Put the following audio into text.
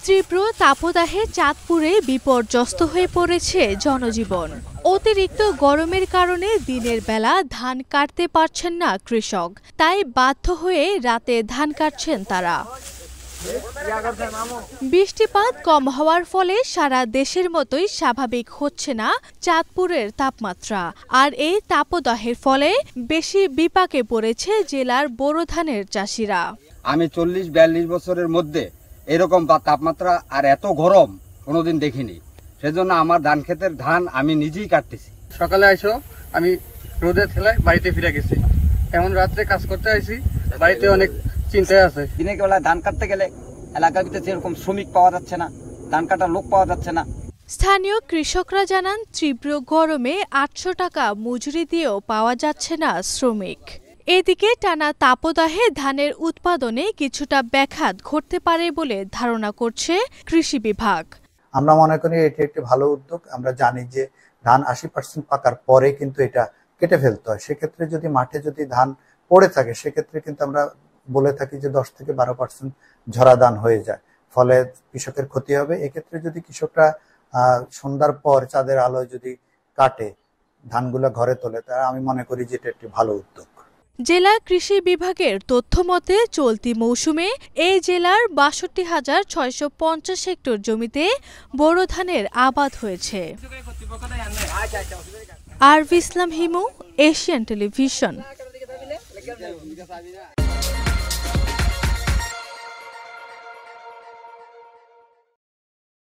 তীব্র তাপদাহে চাঁদপুরে বিপর্যস্ত হয়ে পড়েছে জনজীবন। অতিরিক্ত গরমের কারণে দিনের বেলা ধান কাটতে পারছেন না কৃষক, তাই বাধ্য হয়ে রাতে ধান কাটছেন তারা। বৃষ্টিপাত কম হওয়ার ফলে সারা দেশের মতোই স্বাভাবিক হচ্ছে না চাঁদপুরের তাপমাত্রা। আর এই তাপদাহের ফলে বেশি বিপাকে পড়েছে জেলার বোরো ধানের চাষিরা। আমি 40-42 বছরের মধ্যে এরকম তাপমাত্রা আর এত গরম কোনোদিন দেখিনি। সেজন্য আমার ধান ক্ষেতের ধান আমি নিজেই কাটতেছি। সকালে আইসো আমি রোদে ঠেলায় বাড়িতে ফিরে গেছি, এখন রাত্রে কাজ করতে আইছি, বাড়িতে অনেক চিন্তায় আছে। দিনের বেলায় ধান কাটতে গেলে এলাকার ভিতরে সেরকম শ্রমিক পাওয়া যাচ্ছে না, ধান কাটার লোক পাওয়া যাচ্ছে না। স্থানীয় কৃষকরা জানান, তীব্র গরমে 800 টাকা মজুরি দিয়েও পাওয়া যাচ্ছে না শ্রমিক। এদিকে টানা তাপদাহে ধানের উৎপাদনে কিছুটা ব্যাঘাত ঘটতে পারে বলে ধারণা করছে কৃষি বিভাগ। আমরা মনে করি এটি একটি ভালো উদ্যোগ। আমরা জানি যে ধান 80% পাকার পরে কিন্তু এটা কেটে ফেলতে হয়। সেক্ষেত্রে যদি মাঠে যদি ধান পড়ে থাকে সেক্ষেত্রে কিন্তু আমরা বলে থাকি যে 10 থেকে 12% ঝরা ধান হয়ে যায়, ফলে কৃষকের ক্ষতি হবে। এক্ষেত্রে যদি কৃষকরা সন্ধ্যার পর চাঁদের আলোয় যদি কাটে ধানগুলো ঘরে তোলে, তা আমি মনে করি যে এটা একটি ভালো উদ্যোগ। জেলা কৃষি বিভাগের তথ্য মতে চলতি মৌসুমে এই জেলার 62,650 হেক্টর জমিতে বোরো ধানের আবাদ হয়েছে। আরভি ইসলাম হিমু, এশিয়ান টেলিভিশন।